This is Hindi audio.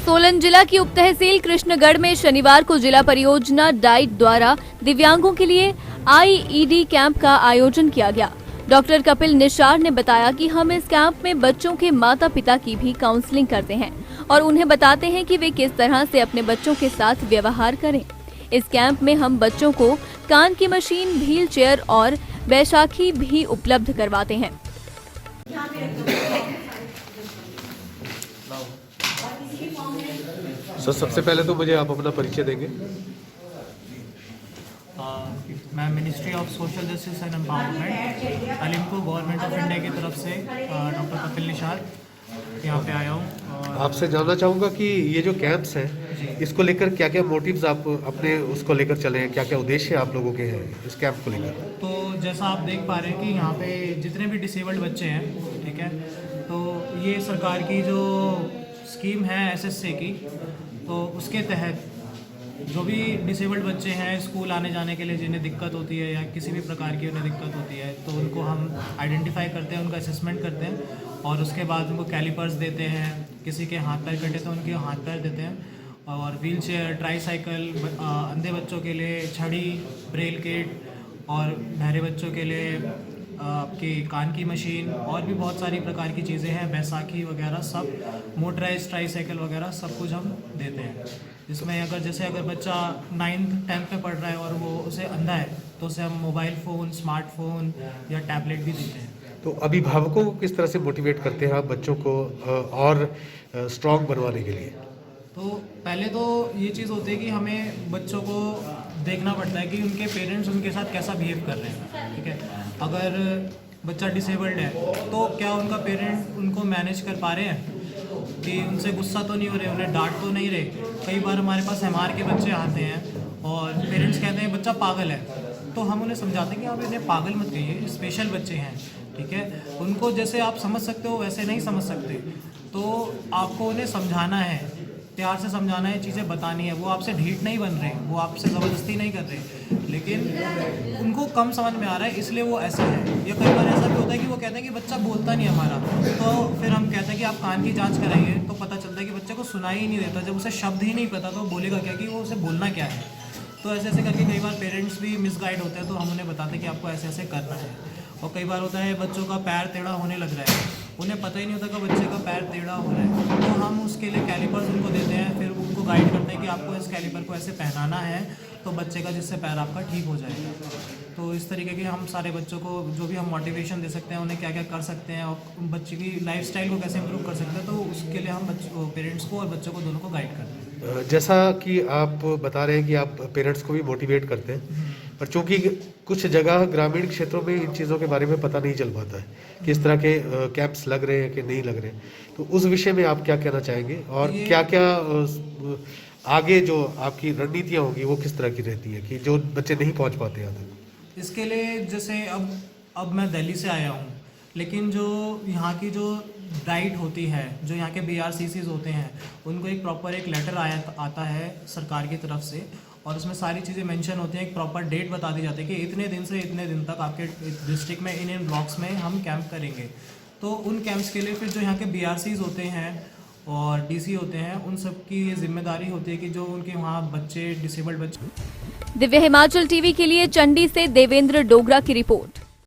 सोलन जिला की उप तहसील कृष्णगढ़ में शनिवार को जिला परियोजना डाइट द्वारा दिव्यांगों के लिए आईईडी कैंप का आयोजन किया गया। डॉक्टर कपिल निशार ने बताया कि हम इस कैंप में बच्चों के माता पिता की भी काउंसलिंग करते हैं और उन्हें बताते हैं कि वे किस तरह से अपने बच्चों के साथ व्यवहार करें। इस कैंप में हम बच्चों को कान की मशीन, व्हील चेयर और बैसाखी भी उपलब्ध करवाते हैं। सर, सबसे पहले तो मुझे आप अपना परिचय देंगे। मैं ministry of social justice and empowerment Alimpur government of India की तरफ से डॉक्टर कपिल निशार यहाँ पे आया हूँ। और आपसे जानना चाहूँगा कि ये जो कैंप्स हैं इसको लेकर क्या क्या मोटिव्स आप अपने उसको लेकर चले हैं, क्या क्या उद्देश्य आप लोगों के हैं इस कैंप को लेकर? तो जैसा आप देख पा रहे हैं कि यहाँ पे जितने भी डिसेबल्ड बच्चे हैं, ठीक है, तो ये सरकार की जो स्कीम है एसएसए की, तो उसके तहत जो भी डिसेबल्ड बच्चे हैं स्कूल आने जाने के लिए जिन्हें दिक्कत होती है या किसी भी प्रकार की उन्हें दिक्कत होती है, तो उनको हम आइडेंटिफाई करते हैं, उनका असेसमेंट करते हैं और उसके बाद उनको कैलिपर्स देते हैं। किसी के हाथ पैर कटे तो उनके हाथ पैर देते हैं और व्हील चेयर, ट्राईसाइकिल, अंधे बच्चों के लिए छड़ी, ब्रेल किट और बहरे बच्चों के लिए आपकी कान की मशीन और भी बहुत सारी प्रकार की चीज़ें हैं, बैसाखी वगैरह सब, मोटराइज ट्राईसाइकिल वगैरह सब कुछ हम देते हैं। जिसमें अगर बच्चा 9th 10th में पढ़ रहा है और वो उसे अंधा है तो उसे हम मोबाइल फ़ोन, स्मार्टफोन या टैबलेट भी देते हैं। तो अभिभावकों को किस तरह से मोटिवेट करते हैं आप बच्चों को और स्ट्रॉन्ग बनवाने के लिए? तो पहले तो ये चीज़ होती है कि हमें बच्चों को देखना पड़ता है कि उनके पेरेंट्स उनके साथ कैसा बिहेव कर रहे हैं, ठीक है। अगर बच्चा डिसेबल्ड है तो क्या उनका पेरेंट उनको मैनेज कर पा रहे हैं कि उनसे गुस्सा तो नहीं हो रहे, उन्हें डांट तो नहीं रहे। कई बार हमारे पास एमआर के बच्चे आते हैं और पेरेंट्स कहते हैं बच्चा पागल है, तो हम उन्हें समझाते हैं कि आप इन्हें पागल मत कहिए, स्पेशल बच्चे हैं, ठीक है। उनको जैसे आप समझ सकते हो वैसे नहीं समझ सकते, तो आपको उन्हें समझाना है, प्यार से समझाना है, चीज़ें बतानी है। वो आपसे ढीठ नहीं बन रहे, वो आपसे ज़बरदस्ती नहीं कर रहे, लेकिन उनको कम समझ में आ रहा है इसलिए वो ऐसे है। या कई बार ऐसा भी होता है कि वो कहते हैं कि बच्चा बोलता नहीं हमारा, तो फिर हम कहते हैं कि आप कान की जांच कराइए, तो पता चलता है कि बच्चे को सुनाई ही नहीं देता। जब उसे शब्द ही नहीं पता तो वो बोलेगा क्या कि वो उसे बोलना क्या है। तो ऐसे ऐसे करके कई बार पेरेंट्स भी मिसगाइड होते हैं, तो हम उन्हें बताते हैं कि आपको ऐसे ऐसे करना है। और कई बार होता है बच्चों का पैर टेढ़ा होने लग रहा है, उन्हें पता ही नहीं होता कि बच्चे का पैर टेढ़ा हो रहा है, तो हम उसके लिए कैलिपर्स उनको देते हैं, फिर उनको गाइड करते हैं कि आपको इस कैलिपर को ऐसे पहनाना है तो बच्चे का, जिससे पैर आपका ठीक हो जाएगा। तो इस तरीके के हम सारे बच्चों को जो भी हम मोटिवेशन दे सकते हैं, उन्हें क्या क्या कर सकते हैं और बच्चे की लाइफस्टाइल को कैसे इंप्रूव कर सकते हैं, तो उसके लिए हम पेरेंट्स को और बच्चों को दोनों को गाइड करते हैं। जैसा कि आप बता रहे हैं कि आप पेरेंट्स को भी मोटिवेट करते हैं, पर चूंकि कुछ जगह ग्रामीण क्षेत्रों में इन चीज़ों के बारे में पता नहीं चल पाता है कि इस तरह के कैंप्स लग रहे हैं कि नहीं लग रहे हैं, तो उस विषय में आप क्या कहना चाहेंगे और क्या क्या आगे जो आपकी रणनीतियाँ होंगी वो किस तरह की रहती है कि जो बच्चे नहीं पहुँच पाते यहाँ तक? इसके लिए जैसे अब मैं दिल्ली से आया हूँ, लेकिन जो यहाँ की जो डाइट होती है, जो यहाँ के BRCCs होते हैं, उनको एक प्रॉपर एक लेटर आता है सरकार की तरफ से और उसमें सारी चीज़ें मेंशन होती हैं। एक प्रॉपर डेट बता दी जाती है कि इतने दिन से इतने दिन तक आपके डिस्ट्रिक्ट में इन ब्लॉक्स में हम कैंप करेंगे। तो उन कैंप्स के लिए फिर जो यहाँ के BRCs होते हैं और DC होते हैं, उन सब की ये जिम्मेदारी होती है कि जो उनके वहाँ बच्चे, डिसेबल्ड बच्चे। दिव्य हिमाचल टीवी के लिए चंडी से देवेंद्र डोगरा की रिपोर्ट।